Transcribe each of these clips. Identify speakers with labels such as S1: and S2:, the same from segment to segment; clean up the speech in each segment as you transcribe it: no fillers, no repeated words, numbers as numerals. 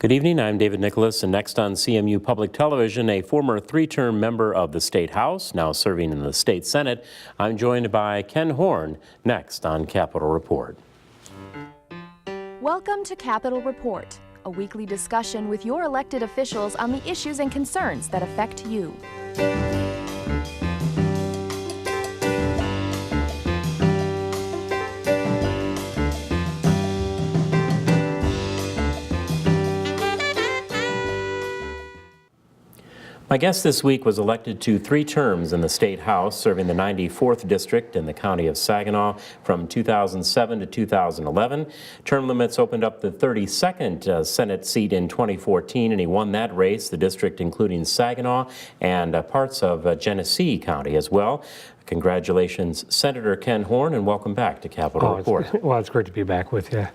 S1: Good evening, I'm David Nicholas, and next on CMU Public Television, a former three-term member of the State House, now serving in the State Senate. I'm joined by Ken Horn, next on Capitol Report.
S2: Welcome to Capitol Report, a weekly discussion with your elected officials on the issues and concerns that affect you.
S1: My guest this week was elected to 3 terms in the State House, serving the 94th District in the County of Saginaw from 2007 to 2011. Term limits opened up the 32nd Senate seat in 2014, and he won that race, the district including Saginaw and parts of Genesee County as well. Congratulations, Senator Ken Horn, and welcome back to Capitol Report.
S3: It's great to be back with you.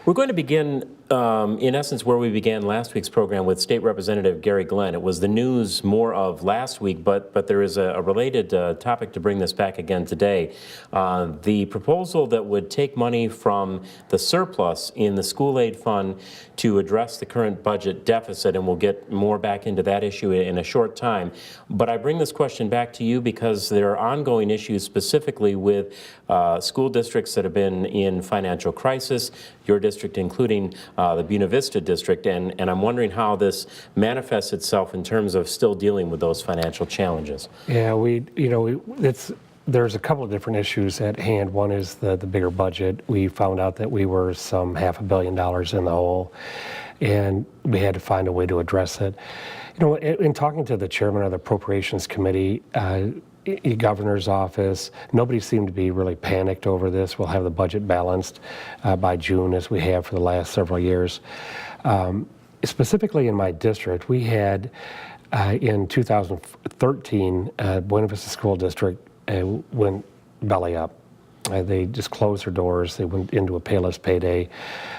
S1: We're going to begin, in essence, where we began last week's program with State Representative Gary Glenn. It was the news more of last week, but there is a related topic to bring this back again today. The proposal that would take money from the surplus in the school aid fund to address the current budget deficit, and we'll get more back into that issue in a short time. But I bring this question back to you because there are ongoing issues specifically with school districts that have been in financial crisis, your district including the Buena Vista district, and I'm wondering how this manifests itself in terms of still dealing with those financial challenges.
S3: Yeah, there's a couple of different issues at hand. One is the bigger budget. We found out that we were some $500 million in the hole, and we had to find a way to address it. You know, in talking to the chairman of the Appropriations Committee, governor's office, nobody seemed to be really panicked over this. We'll have the budget balanced by June, as we have for the last several years. Specifically in my district, we had in 2013, Buena Vista School District went belly up. They just closed their doors. They went into a payless payday.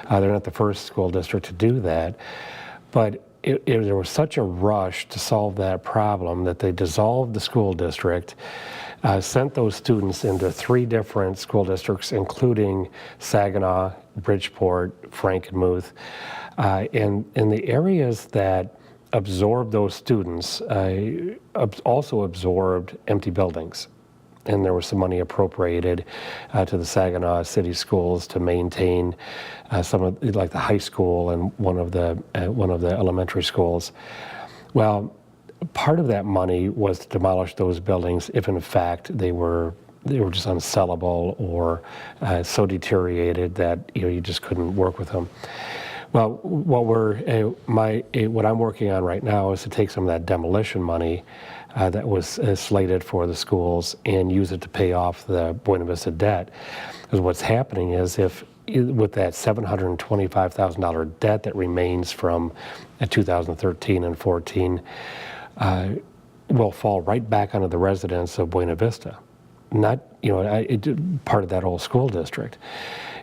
S3: They're not the first school district to do that, but there was such a rush to solve that problem that they dissolved the school district, sent those students into 3 different school districts, including Saginaw, Bridgeport, Frankenmuth. And the areas that absorbed those students also absorbed empty buildings. And there was some money appropriated to the Saginaw City Schools to maintain some of, like the high school and one of the elementary schools. Well, part of that money was to demolish those buildings if, in fact, they were just unsellable or so deteriorated that you just couldn't work with them. Well, what I'm working on right now is to take some of that demolition money that was slated for the schools and use it to pay off the Buena Vista debt. Because what's happening is with that $725,000 debt that remains from 2013 and 14, will fall right back onto the residents of Buena Vista, not part of that old school district.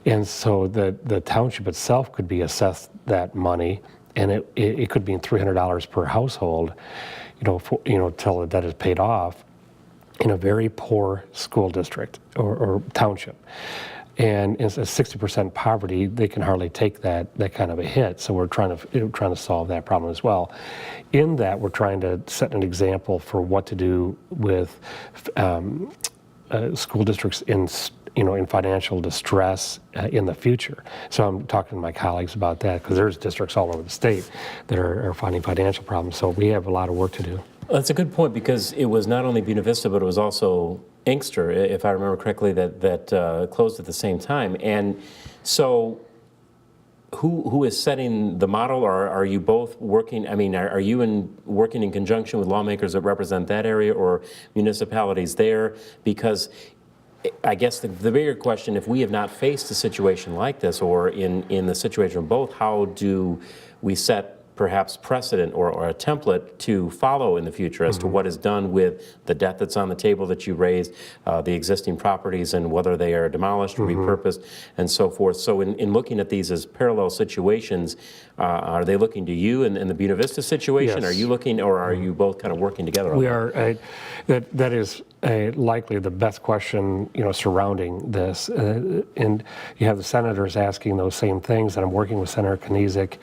S3: And so the township itself could be assessed that money, and it could be $300 per household, till the debt is paid off, in a very poor school district or township. And in 60% poverty, they can hardly take that kind of a hit. So we're trying to solve that problem as well. In that, we're trying to set an example for what to do with school districts in financial distress in the future. So I'm talking to my colleagues about that, because there's districts all over the state that are finding financial problems. So we have a lot of work to do.
S1: Well, that's a good point, because it was not only Buena Vista, but it was also Inkster, if I remember correctly, that closed at the same time. And so who is setting the model, or are you both working? I mean, are you working in conjunction with lawmakers that represent that area or municipalities there? Because I guess the bigger question, if we have not faced a situation like this, or in the situation of both, how do we set perhaps precedent or a template to follow in the future as to what is done with the debt that's on the table that you raised, the existing properties, and whether they are demolished, repurposed, and so forth. So in looking at these as parallel situations, are they looking to you in the Buena Vista situation?
S3: Yes.
S1: Are you looking, or are you both kind of working together on
S3: We
S1: that?
S3: are, that is likely the best question, surrounding this. And you have the senators asking those same things, and I'm working with Senator Kniezek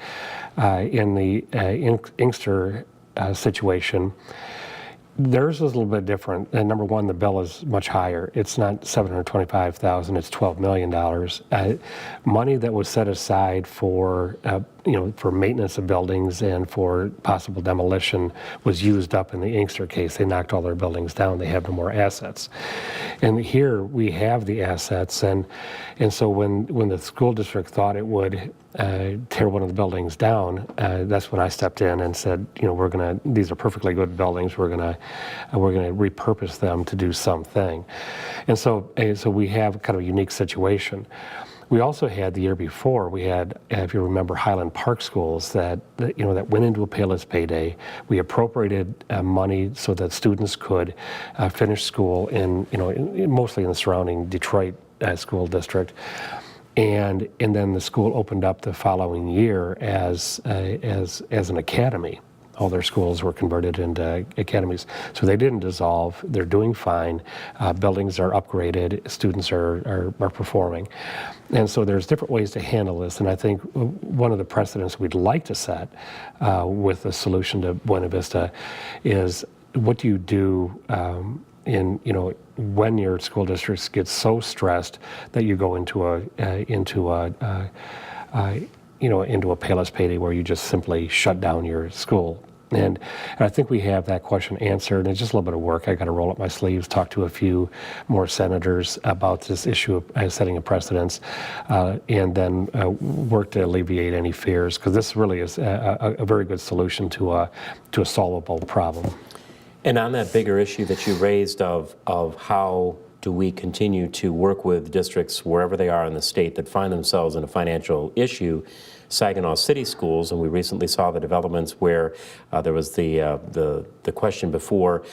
S3: in the Inkster situation. Theirs is a little bit different. And number one, the bill is much higher. It's not $725,000; it's $12 million. Money that was set aside for for maintenance of buildings and for possible demolition was used up in the Inkster case. They knocked all their buildings down. They have no more assets. And here we have the assets, and so when the school district thought it would tear one of the buildings down, that's when I stepped in and said, these are perfectly good buildings. We're gonna repurpose them to do something. And so we have kind of a unique situation. We also had the year before, we had, if you remember, Highland Park schools that went into a Payless Payday. We appropriated money so that students could finish school mostly in the surrounding Detroit school district. And then the school opened up the following year as an academy. All their schools were converted into academies. So they didn't dissolve. They're doing fine. Buildings are upgraded. Students are performing. And so there's different ways to handle this. And I think one of the precedents we'd like to set with the solution to Buena Vista is, what do you do when your school districts get so stressed that you go into a Payless Payday where you just simply shut down your school. And I think we have that question answered. And it's just a little bit of work. I got to roll up my sleeves, talk to a few more senators about this issue of setting a precedence, and then work to alleviate any fears, because this really is a very good solution to a solvable problem.
S1: And on that bigger issue that you raised of how do we continue to work with districts wherever they are in the state that find themselves in a financial issue, Saginaw City Schools, and we recently saw the developments where there was the question before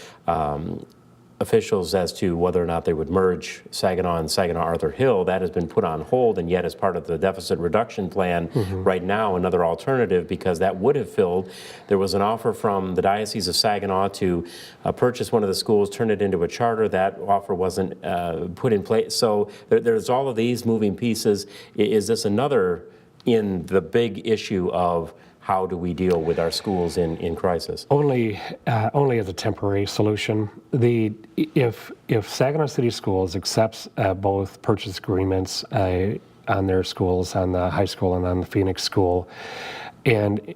S1: officials as to whether or not they would merge Saginaw and Saginaw Arthur Hill. That has been put on hold, and yet as part of the deficit reduction plan right now, another alternative, because that would have filled. There was an offer from the Diocese of Saginaw to purchase one of the schools, turn it into a charter. That offer wasn't put in place. So there's all of these moving pieces. Is this another in the big issue of how do we deal with our schools in crisis? Only
S3: as a temporary solution. If Saginaw City Schools accepts both purchase agreements on their schools, on the high school and on the Phoenix school, and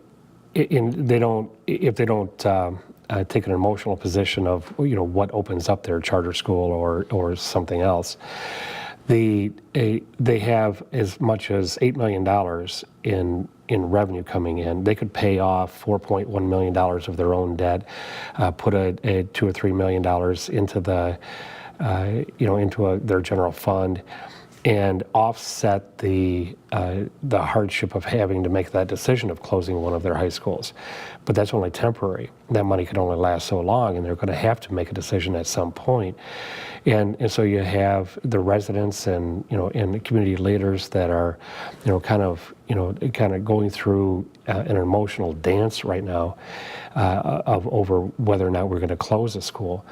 S3: if they don't take an emotional position of what opens up their charter school or something else, they have as much as $8 million in revenue coming in. They could pay off $4.1 million of their own debt, put a $2 or $3 million into their general fund, and offset the hardship of having to make that decision of closing one of their high schools. But that's only temporary. That money can only last so long, and they're going to have to make a decision at some point. And so you have the residents and the community leaders that are kind of going through an emotional dance right now over whether or not we're going to close a school.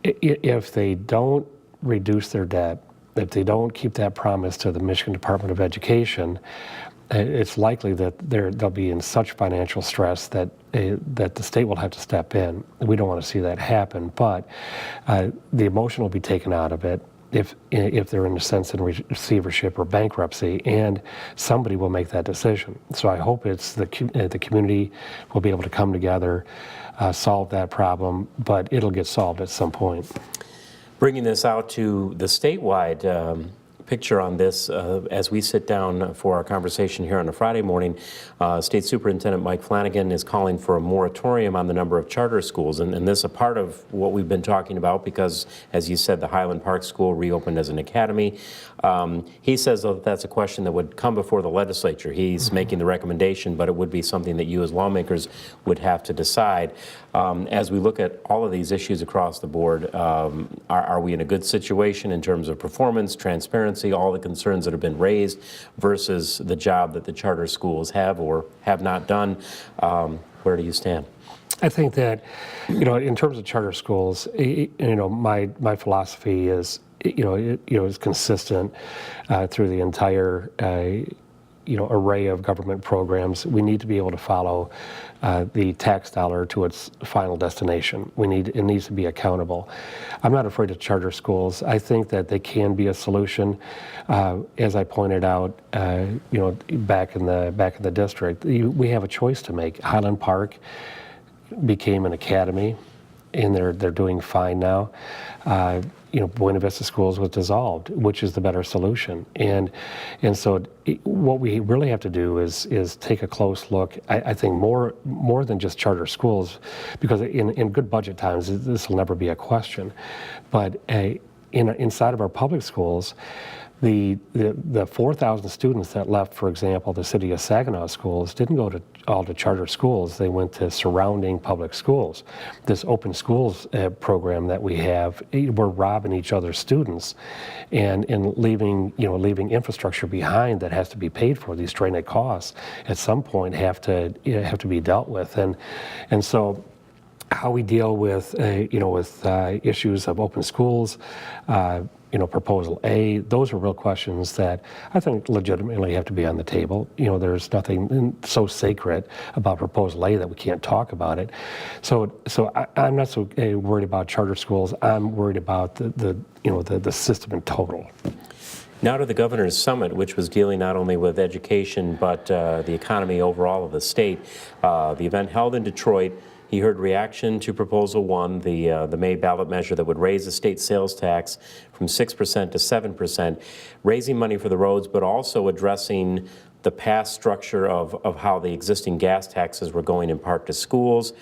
S3: If they don't reduce their debt, if they don't keep that promise to the Michigan Department of Education, it's likely that they'll be in such financial stress that the state will have to step in. We don't want to see that happen, but the emotion will be taken out of it if they're in a sense in receivership or bankruptcy, and somebody will make that decision. So I hope it's the community will be able to come together, solve that problem, but it'll get solved at some point.
S1: Bringing this out to the statewide picture on this. As we sit down for our conversation here on a Friday morning, State Superintendent Mike Flanagan is calling for a moratorium on the number of charter schools. And this is a part of what we've been talking about because, as you said, the Highland Park School reopened as an academy. He says that that's a question that would come before the legislature. He's making the recommendation, but it would be something that you as lawmakers would have to decide. As we look at all of these issues across the board, are we in a good situation in terms of performance, transparency, all the concerns that have been raised versus the job that the charter schools have or have not done? Where do you stand?
S3: I think that, in terms of charter schools, my philosophy is, is consistent through the entire, array of government programs. We need to be able to follow the tax dollar to its final destination. It needs to be accountable. I'm not afraid of charter schools. I think that they can be a solution. As I pointed out, back in the district, we have a choice to make. Highland Park became an academy, and they're doing fine now. Buena Vista Schools was dissolved, which is the better solution. And so what we really have to do is take a close look. I think more than just charter schools, because in good budget times this will never be a question. But inside of our public schools, the 4,000 students that left, for example, the city of Saginaw schools didn't go all to charter schools. They went to surrounding public schools. This open schools program that we have, we're robbing each other's students, and leaving infrastructure behind that has to be paid for. These stranded costs at some point have to be dealt with, and so. How we deal with issues of open schools, Proposal A, those are real questions that I think legitimately have to be on the table. There's nothing so sacred about Proposal A that we can't talk about it. So I'm not so worried about charter schools. I'm worried about the system in total.
S1: Now to the Governor's Summit, which was dealing not only with education but the economy overall of the state. The event held in Detroit. He heard reaction to Proposal 1, the May ballot measure that would raise the state sales tax from 6% to 7%, raising money for the roads, but also addressing the past structure of how the existing gas taxes were going in part to schools.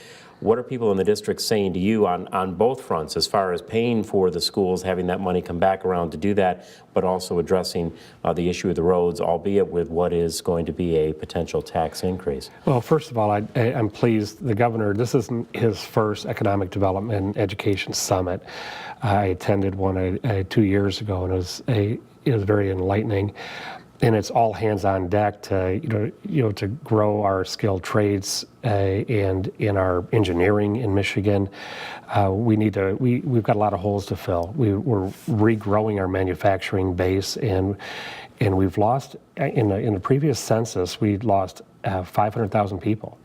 S1: What are people in the district saying to you on both fronts as far as paying for the schools, having that money come back around to do that, but also addressing the issue of the roads, albeit with what is going to be a potential tax increase? Well,
S3: first of all, I'm pleased. The governor, this isn't his first economic development and education summit. I attended one 2 years ago, and it was very enlightening. And it's all hands on deck to to grow our skilled trades and in our engineering in Michigan. We've got a lot of holes to fill. We're regrowing our manufacturing base, and we've lost in the previous census we lost 500,000 people.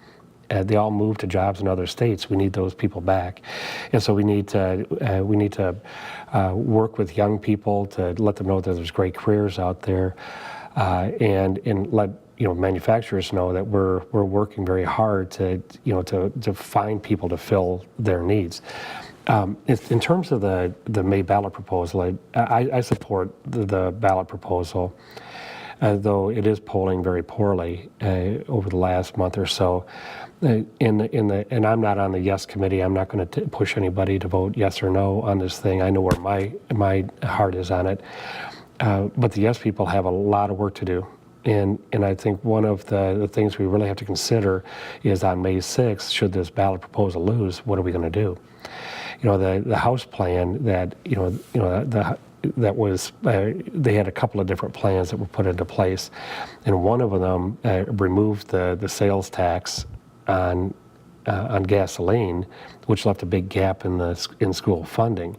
S3: They all moved to jobs in other states. We need those people back, and so we need to work with young people to let them know that there's great careers out there. And let manufacturers know that we're working very hard to find people to fill their needs. In terms of the May ballot proposal, I support the ballot proposal, though it is polling very poorly over the last month or so. And I'm not on the yes committee. I'm not going to push anybody to vote yes or no on this thing. I know where my heart is on it. But the yes people have a lot of work to do. And I think one of the things we really have to consider is on May 6th, should this ballot proposal lose, what are we going to do? The House plan that, that was, they had a couple of different plans that were put into place. And one of them removed the sales tax on gasoline, which left a big gap in school funding.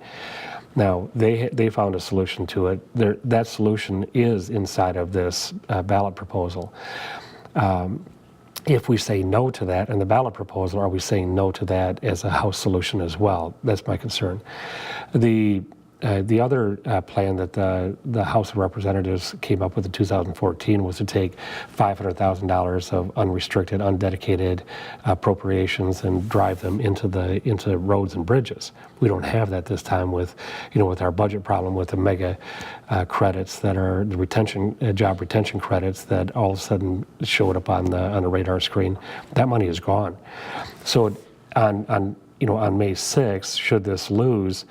S3: Now, they found a solution to it. That solution is inside of this ballot proposal. If we say no to that in the ballot proposal, are we saying no to that as a House solution as well? That's my concern. They The other plan that the House of Representatives came up with in 2014 was to take $500,000 of unrestricted, undedicated appropriations and drive them into roads and bridges. We don't have that this time with our budget problem with the mega credits that are the job retention credits that all of a sudden showed up on the radar screen. That money is gone. So on May 6th, should this lose,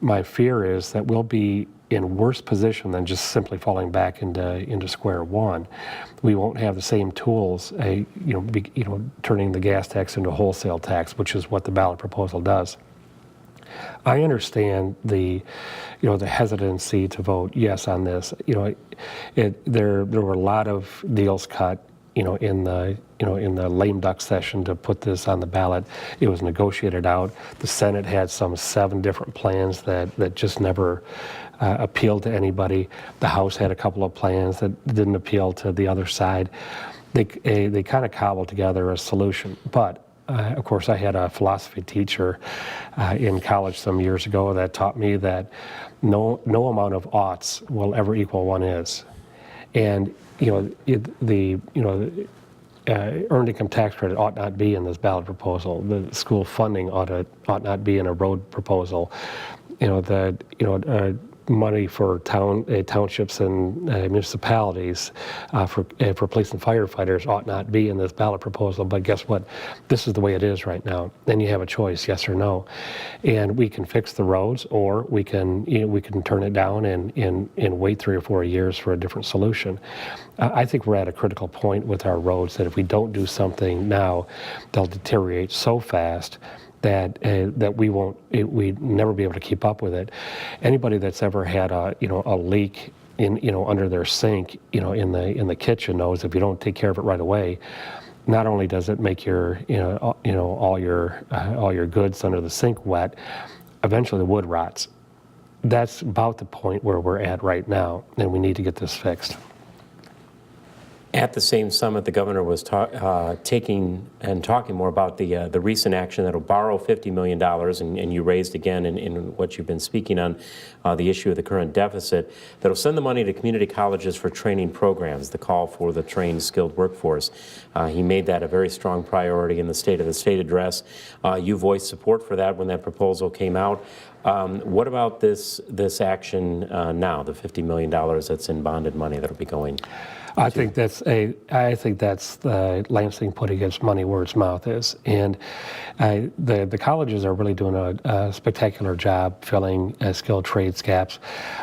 S3: my fear is that we'll be in worse position than just simply falling back into square one. We won't have the same tools, turning the gas tax into a wholesale tax, which is what the ballot proposal does. I understand the hesitancy to vote yes on this. There were a lot of deals cut, in the lame duck session to put this on the ballot. It was negotiated out. The Senate had some 7 different plans that just never appealed to anybody. The House had a couple of plans that didn't appeal to the other side. They kind of cobbled together a solution, but of course, I had a philosophy teacher in college some years ago that taught me that no amount of oughts will ever equal one is, and the earned income tax credit ought not be in this ballot proposal. The school funding ought not be in a road proposal. Money for townships and municipalities for police and firefighters ought not be in this ballot proposal. But guess what? This is the way it is right now. Then you have a choice, yes or no, and we can fix the roads, or we can turn it down and wait 3 or 4 years for a different solution. I think we're at a critical point with our roads that if we don't do something now, they'll deteriorate so fast that we'd never be able to keep up with it. Anybody that's ever had a leak under their sink in the kitchen knows if you don't take care of it right away, not only does it make your all your goods under the sink wet, eventually the wood rots. That's about the point where we're at right now, and we need to get this fixed.
S1: At the same summit, the governor was talking more about the recent action that will borrow $50 million, and you raised again in what you've been speaking on the issue of the current deficit, that will send the money to community colleges for training programs, the call for the trained, skilled workforce. He made that a very strong priority in the State of the State address. You voiced support for that when that proposal came out. What about this action now, the $50 million that's in bonded money that will be going? I think that's Lansing putting its money where its mouth is, and the colleges are really doing a spectacular job filling skilled trades gaps.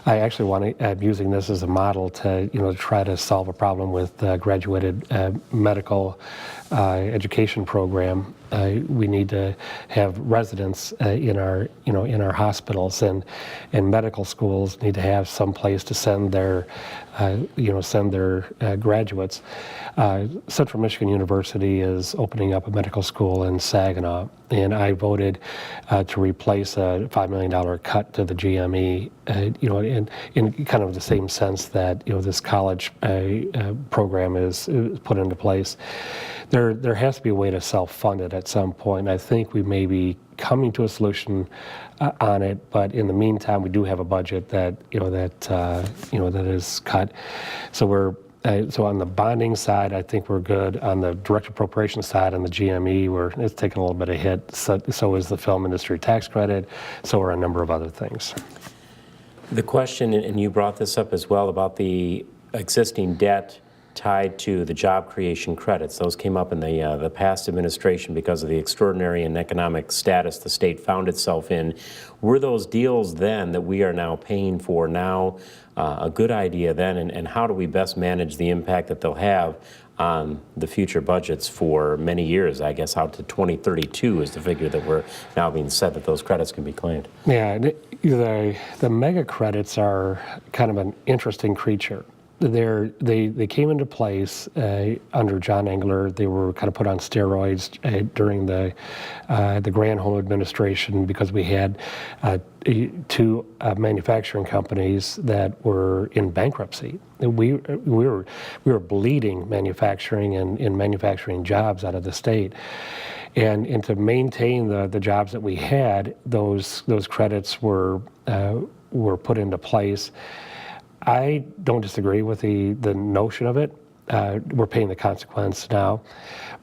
S1: I actually I'm using this as a model to try to solve a problem with graduated medical education program. We need to have residents in our hospitals, and medical schools need to have some place to send their graduates. Central Michigan University is opening up a medical school in Saginaw, and I voted to replace a $5 million cut to the GME, in kind of the same sense that this college program is put into place. There has to be a way to self-fund it at some point. I think we may be coming to a solution on it, but in the meantime, we do have a budget that is cut. So so on the bonding side, I think we're good. On the direct appropriation side, on the GME, it's taking a little bit of hit. So is the film industry tax credit. So are a number of other things. The question, and you brought this up as well, about the existing debt tied to the job creation credits. Those came up in the past administration because of the extraordinary and economic status the state found itself in. Were those deals then that we are now paying for now a good idea then, and how do we best manage the impact that they'll have on the future budgets for many years? I guess out to 2032 is the figure that we're now being said that those credits can be claimed.
S3: Yeah, the mega credits are kind of an interesting creature. They came into place under John Engler. They were kind of put on steroids during the Granholm administration because we had 2 manufacturing companies that were in bankruptcy. We were bleeding manufacturing and manufacturing jobs out of the state. And to maintain the jobs that we had, those credits were were put into place. I don't disagree with the notion of it. We're paying the consequence now.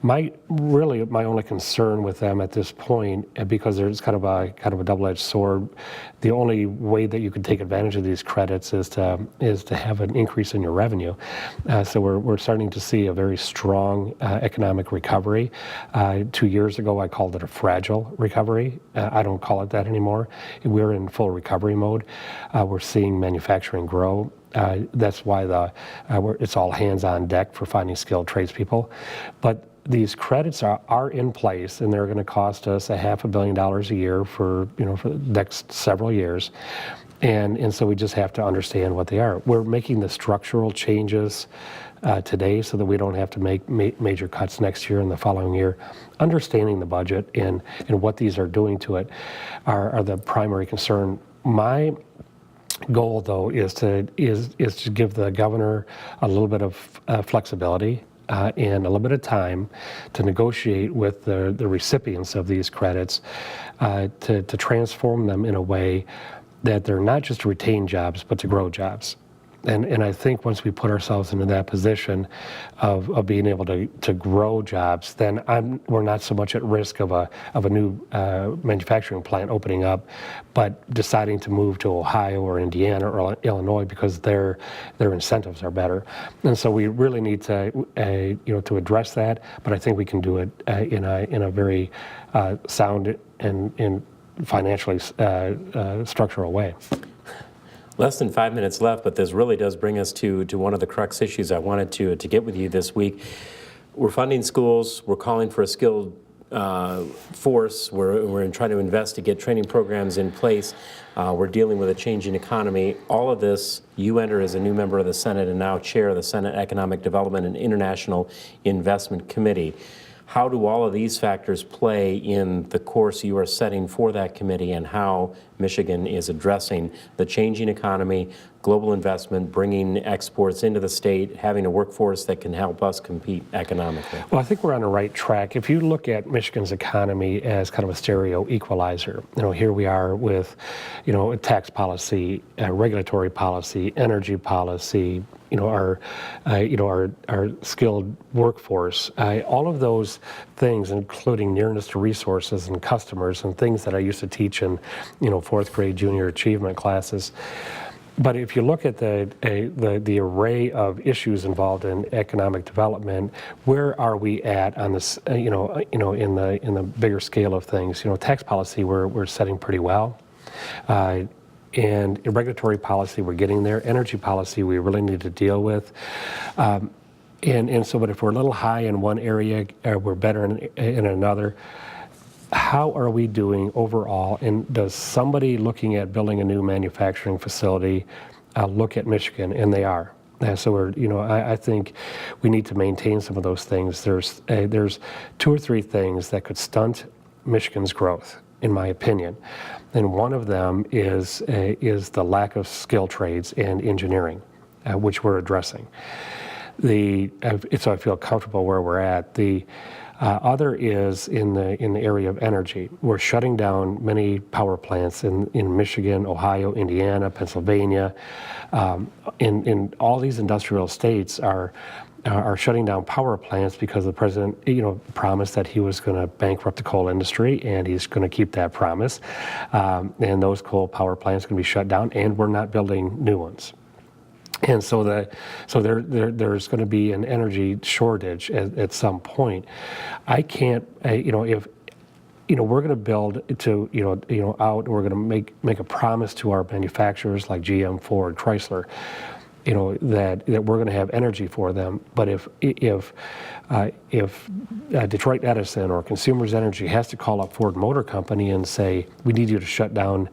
S3: My only concern with them at this point, because there's kind of a double-edged sword, the only way that you can take advantage of these credits is to have an increase in your revenue. So we're starting to see a very strong economic recovery. 2 years ago, I called it a fragile recovery. I don't call it that anymore. We're in full recovery mode. We're seeing manufacturing grow. That's why it's all hands on deck for finding skilled tradespeople. But these credits are in place, and they're going to cost us $500 million a year for the next several years. And so we just have to understand what they are. We're making the structural changes today so that we don't have to make major cuts next year and the following year. Understanding the budget and what these are doing to it are the primary concern. My goal, though, is to give the governor a little bit of flexibility and a little bit of time to negotiate with the recipients of these credits to transform them in a way that they're not just to retain jobs, but to grow jobs. And I think once we put ourselves into that position of being able to grow jobs, then we're not so much at risk of a new manufacturing plant opening up, but deciding to move to Ohio or Indiana or Illinois because their incentives are better. And so we really need to address that, but I think we can do it in a very sound and financially structural way.
S1: Less than 5 minutes left, but this really does bring us to one of the crux issues I wanted to get with you this week. We're funding schools. We're calling for a skilled force. We're trying to invest to get training programs in place. We're dealing with a changing economy. All of this, you enter as a new member of the Senate and now chair of the Senate Economic Development and International Investment Committee. How do all of these factors play in the course you are setting for that committee, and how Michigan is addressing the changing economy, global investment, bringing exports into the state, having a workforce that can help us compete economically?
S3: Well, I think we're on the right track. If you look at Michigan's economy as kind of a stereo equalizer, here we are with, tax policy, regulatory policy, energy policy, our skilled workforce, all of those things, including nearness to resources and customers and things that I used to teach in, fourth grade junior achievement classes. But if you look at the array of issues involved in economic development, where are we at on this? In the bigger scale of things, tax policy we're setting pretty well. And in regulatory policy, we're getting there. Energy policy, we really need to deal with. But if we're a little high in one area, we're better in another. How are we doing overall? And does somebody looking at building a new manufacturing facility look at Michigan? And they are. So I think we need to maintain some of those things. There's 2 or 3 things that could stunt Michigan's growth, in my opinion. And one of them is the lack of skilled trades and engineering, which we're addressing. So I feel comfortable where we're at. The other is in the area of energy. We're shutting down many power plants in Michigan, Ohio, Indiana, Pennsylvania. In all these industrial states are shutting down power plants because the president, promised that he was going to bankrupt the coal industry, and he's going to keep that promise. And those coal power plants are going to be shut down, and we're not building new ones. And so there's going to be an energy shortage at some point. I can't, if we're going to build to out, we're going to make a promise to our manufacturers like GM, Ford, Chrysler, that we're going to have energy for them. But if Detroit Edison or Consumers Energy has to call up Ford Motor Company and say, we need you to shut down,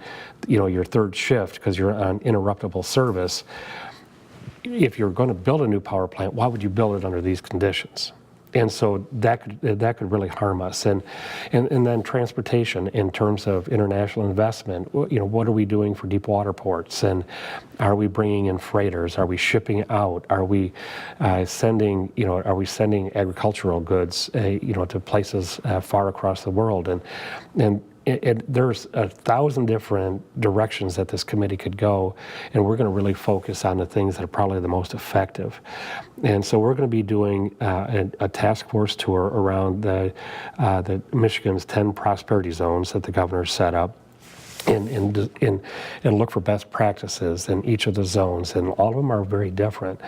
S3: your third shift because you're on interruptible service. If you're going to build a new power plant, why would you build it under these conditions? And so that could really harm us. And then transportation in terms of international investment. What are we doing for deep water ports? And are we bringing in freighters? Are we shipping out? Are we sending agricultural goods to places far across the world? And there's 1,000 different directions that this committee could go, and we're going to really focus on the things that are probably the most effective. And so we're going to be doing a task force tour around the Michigan's 10 prosperity zones that the governor set up. And look for best practices in each of the zones, and all of them are very different.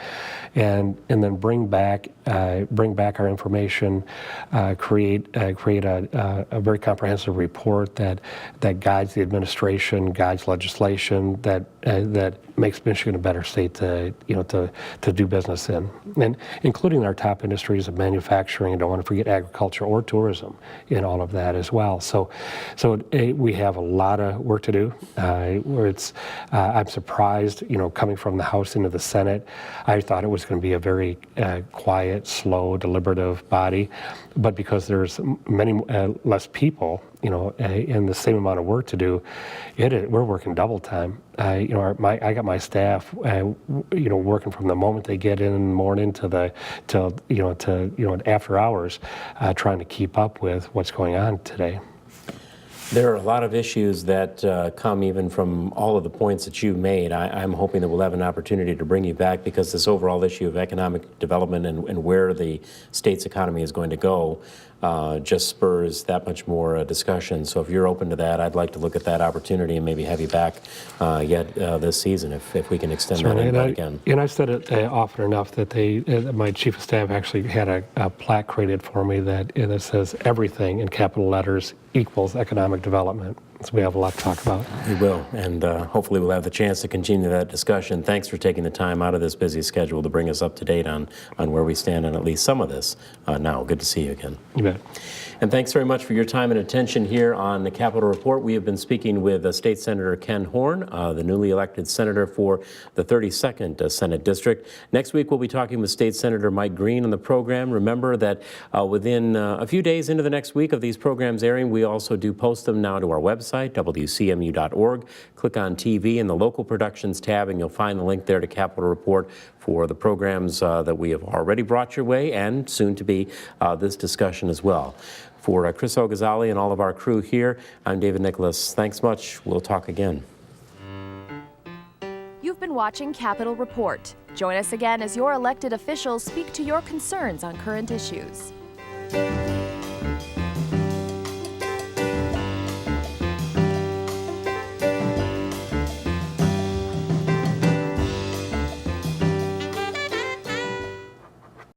S3: And then bring back our information, create a very comprehensive report that guides the administration, guides legislation, that makes Michigan a better state to do business in, and including our top industries of manufacturing. I don't want to forget agriculture or tourism in all of that as well. So we have a lot of work to do. I'm surprised, coming from the House into the Senate, I thought it was going to be a very quiet, slow, deliberative body, but because there's many less people, and the same amount of work to do, we're working double time. I got my staff, working from the moment they get in the morning to after hours, trying to keep up with what's going on today.
S1: There are a lot of issues that come even from all of the points that you've made. I'm hoping that we'll have an opportunity to bring you back, because this overall issue of economic development and where the state's economy is going to go just spurs that much more discussion. So if you're open to that, I'd like to look at that opportunity and maybe have you back yet this season if we can extend that invite again.
S3: And I've said it often enough that my chief of staff actually had a plaque created for me that says everything in capital letters equals economic development. So we have a lot to talk about.
S1: We will, and hopefully we'll have the chance to continue that discussion. Thanks for taking the time out of this busy schedule to bring us up to date on where we stand on at least some of this now. Good to see you again.
S3: You bet.
S1: And thanks very much for your time and attention here on the Capitol Report. We have been speaking with State Senator Ken Horn, the newly elected senator for the 32nd Senate District. Next week, we'll be talking with State Senator Mike Green on the program. Remember that within a few days into the next week of these programs airing, we also do post them now to our website, WCMU.org. Click on TV in the Local Productions tab, and you'll find the link there to Capitol Report for the programs that we have already brought your way, and soon to be this discussion as well. For Chris Ogazali and all of our crew here, I'm David Nicholas. Thanks much. We'll talk again.
S2: You've been watching Capitol Report. Join us again as your elected officials speak to your concerns on current issues.